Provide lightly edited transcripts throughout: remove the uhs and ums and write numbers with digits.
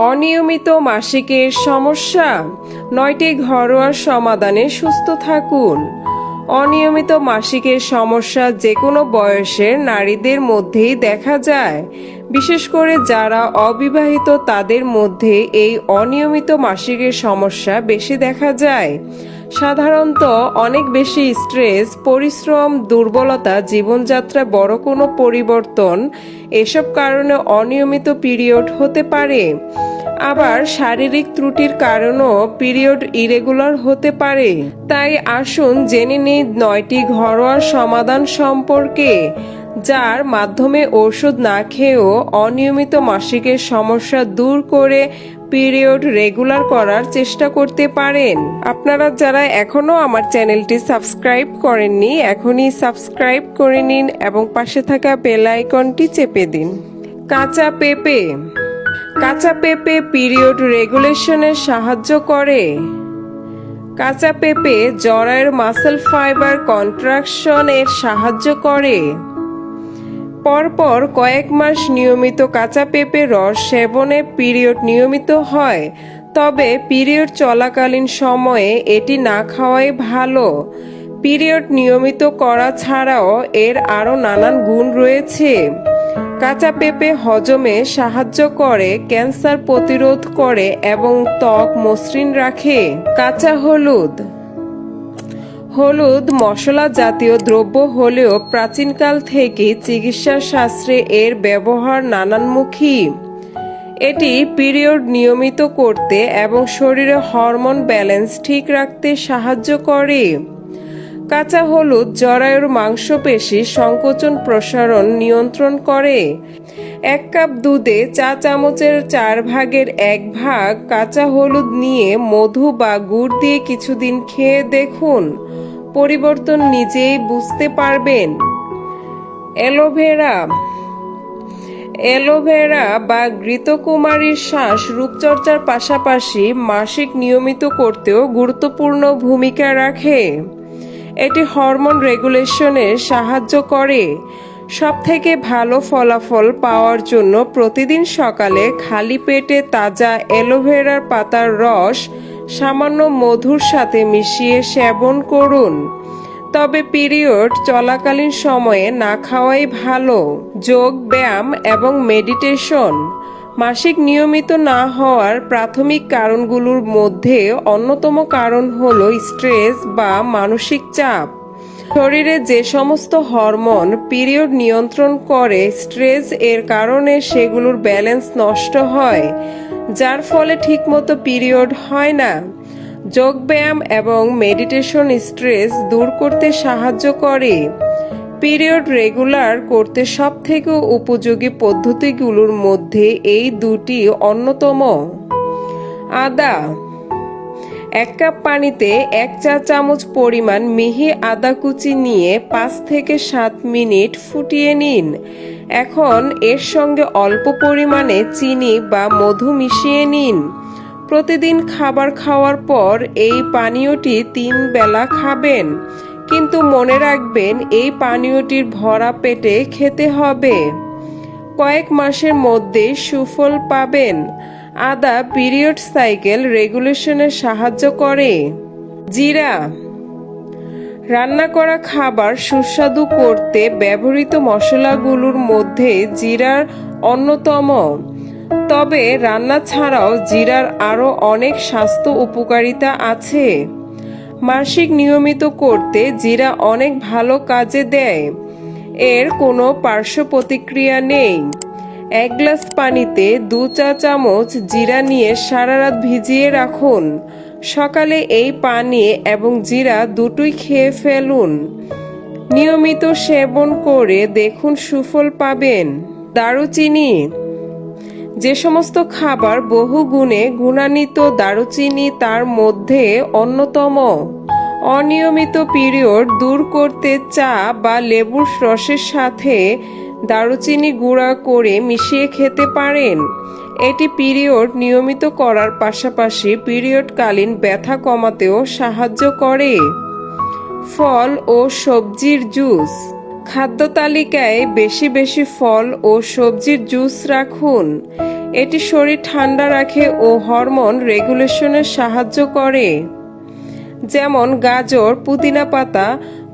অনিয়মিত মাসিকের সমস্যা, 9টি ঘরোয়া সমাধানে সুস্থ থাকুন। অনিয়মিত মাসিকের সমস্যা যে কোনো বয়সের নারীদের মধ্যেই দেখা যায়। বিশেষ করে যারা অবিবাহিত তাদের মধ্যে এই অনিয়মিত মাসিকের সমস্যা বেশি দেখা যায়। সাধারণত অনেক বেশি স্ট্রেস, পরিশ্রম, দুর্বলতা, জীবনযাত্রা বড় কোনো পরিবর্তন, এসব কারণে অনিয়মিত পিরিয়ড হতে পারে। আবার শারীরিক ত্রুটির কারণেও পিরিয়ড ইরেগুলার হতে পারে। তাই আসুন জেনে নিই 9টি ঘরোয়া সমাধান সম্পর্কে, যার মাধ্যমে ওষুধ না খেয়েও অনিয়মিত মাসিকের সমস্যা দূর করে পিরিয়ড রেগুলার করার চেষ্টা করতে পারেন। আপনারা যারা এখনো আমার চ্যানেলটি সাবস্ক্রাইব করেননি, এখনই সাবস্ক্রাইব করে নিন এবং পাশে থাকা বেল আইকনটি চেপে দিন। কাঁচা পেঁপে। কাঁচা পেঁপে পিরিয়ড রেগুলেশনে সাহায্য করে। কাঁচা পেঁপে জরায়ুর মাসেল ফাইবার কন্ট্রাকশন এর সাহায্য করে। পরপর কয়েক মাস নিয়মিত কাঁচা পেঁপে রস সেবনে পিরিয়ড নিয়মিত হয়, তবে পিরিয়ড চলাকালীন সময়ে এটি না খাওয়াই ভালো। পিরিয়ড নিয়মিত করা ছাড়াও এর আরও নানান গুণ রয়েছে। কাঁচা পেঁপে হজমে সাহায্য করে, ক্যান্সার প্রতিরোধ করে এবং ত্বক মসৃণ রাখে। কাঁচা হলুদ। হলুদ মশলা জাতীয় দ্রব্য হলেও প্রাচীনকাল থেকে চিকিৎসা শাস্ত্রে এর ব্যবহার নানানমুখী। এটি পিরিয়ড নিয়মিত করতে এবং শরীরে হরমোন ব্যালেন্স ঠিক রাখতে সাহায্য করে। কাঁচা হলুদ জরায়ুর মাংসপেশি সংকোচন প্রসারণ নিয়ন্ত্রণ করে। 1 কাপ দুধে চা চামচের 4 ভাগের 1 ভাগ কাঁচা হলুদ নিয়ে মধু বা গুড় দিয়ে কিছুদিন খেয়ে দেখুন, পরিবর্তন নিজেই বুঝতে পারবেন। অ্যালোভেরা। অ্যালোভেরা বা ঘৃতকুমারীর শ্বাস রূপচর্চার পাশাপাশি মাসিক নিয়মিত করতেও গুরুত্বপূর্ণ ভূমিকা রাখে। এটি হরমোন রেগুলেশনে সাহায্য করে। সবথেকে ভালো ফলাফল পাওয়ার জন্য প্রতিদিন সকালে খালি পেটে তাজা অ্যালোভেরার পাতার রস সামান্য মধুর সাথে মিশিয়ে সেবন করুন। তবে পিরিয়ড চলাকালীন সময়ে না খাওয়াই ভালো। যোগ ব্যায়াম এবং মেডিটেশন। মাসিক নিয়মিত না হওয়ার প্রাথমিক কারণগুলোর মধ্যে অন্যতম কারণ হলো স্ট্রেস বা মানসিক চাপ। শরীরে যে সমস্ত হরমোন পিরিয়ড নিয়ন্ত্রণ করে, স্ট্রেস এর কারণে সেগুলোর ব্যালেন্স নষ্ট হয়, যার ফলে ঠিকমতো পিরিয়ড হয় না। যোগব্যায়াম এবং মেডিটেশন স্ট্রেস দূর করতে সাহায্য করে। পিরিয়ড রেগুলার করতে সবথেকে উপযোগী পদ্ধতিগুলোর মধ্যে এই দুটি অন্যতম। আদা। 1 কাপ পানিতে 1 চা চামচ পরিমাণ মিহি আদা কুচি নিয়ে 5 থেকে 7 মিনিট ফুটিয়ে নিন। এখন এর সঙ্গে অল্প পরিমাণে চিনি বা মধু মিশিয়ে নিন। প্রতিদিন খাবার খাওয়ার পর এই পানীয়টি 3 বেলা খাবেন, কিন্তু মনে রাখবেন এই পানীয়টির ভরা পেটে খেতে হবে। কয়েক মাসের মধ্যে সুফল পাবেন। আদা পিরিয়ড সাইকেল রেগুলেশনে সাহায্য করে। জিরা। রান্না করা খাবার সুস্বাদু করতে ব্যবহৃত মশলাগুলোর মধ্যে জিরার অন্যতম। তবে রান্না ছাড়াও জিরার আরও অনেক স্বাস্থ্য উপকারিতা আছে। মাসিক নিয়মিত করতে জিরা অনেক ভালো কাজে দেয়। এর কোনো পার্শ্ব প্রতিক্রিয়া নেই। 1 গ্লাস পানিতে 2 চা চামচ জিরা নিয়ে সারা রাত ভিজিয়ে রাখুন। সকালে এই পানি এবং জিরা দুটোই খেয়ে ফেলুন। নিয়মিত সেবন করে দেখুন সুফল পাবেন। দারুচিনি। যে সমস্ত খাবার বহু গুণে গুণান্বিত, দারুচিনি তার মধ্যে অন্যতম। অনিয়মিত পিরিয়ড দূর করতে চা বা লেবুর রসের সাথে দারুচিনি গুঁড়া করে মিশিয়ে খেতে পারেন। এটি পিরিয়ড নিয়মিত করার পাশাপাশি পিরিয়ডকালীন ব্যথা কমাতেও সাহায্য করে। ফল ও সবজির জুস। খাদ্য তালিকায় বেশি বেশি ফল ও সবজির জুস রাখুন। এটি শরীর ঠান্ডা রাখে ও হরমোন রেগুলেশনে সাহায্য করে। যেমন গাজর, পুদিনা পাতা,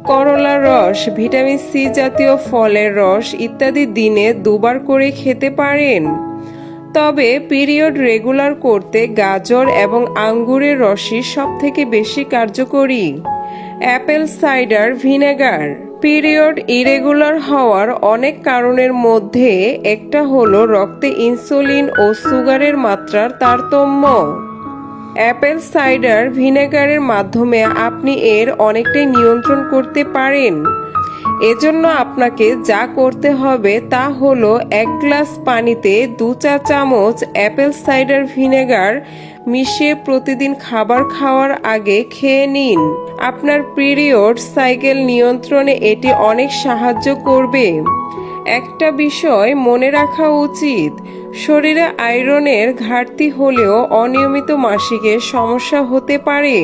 করলার রস, ভিটামিন সি জাতীয় ফলের রস ইত্যাদি দিনে 2 বার করে খেতে পারেন। তবে পিরিয়ড রেগুলার করতে গাজর এবং আঙ্গুরের রসই সবথেকে বেশি কার্যকরী। Apple cider vinegar. Period irregular হওয়ার অনেক কারণের মধ্যে একটা হলো রক্তে ইনসুলিন ও সুগারের মাত্রার তারতম্য। অ্যাপেল সাইডার ভিনেগারের মাধ্যমে আপনি এর অনেকটাই নিয়ন্ত্রণ করতে পারেন। এজন্য আপনাকে যা করতে হবে তা হলো 1 গ্লাস পানিতে 2 চা চামচ অ্যাপেল সাইডার ভিনেগার মিশিয়ে প্রতিদিন খাবার খাওয়ার আগে খেয়ে নিন। আপনার পিরিয়ড সাইকেল নিয়ন্ত্রণে এটি অনেক সাহায্য করবে। একটা বিষয় মনে রাখা উচিত, শরীরে আয়রনের ঘাটতি হলেও অনিয়মিত মাসিকের সমস্যা হতে পারে।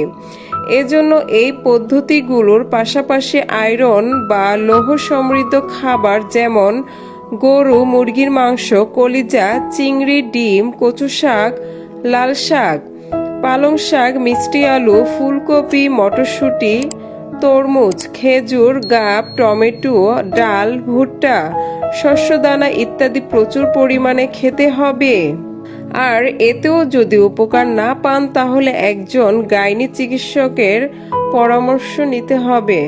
এজন্য এই পদ্ধতিগুলোর পাশাপাশি আয়রন বা লৌহ সমৃদ্ধ খাবার যেমন গরু, মুরগির মাংস, কলিজা, চিংড়ি, ডিম, কচু শাক, লাল শাক, পালং শাক, মিষ্টি আলু, ফুলকপি, মটরশুঁটি, তরমুজ, খেজুর, গাব, টমেটো, ডাল, ভুট্টা, শস্যদানা ইত্যাদি প্রচুর পরিমাণে খেতে হবে। আর এতেও যদি উপকার না পান তাহলে একজন গাইনি চিকিৎসকের পরামর্শ নিতে হবে।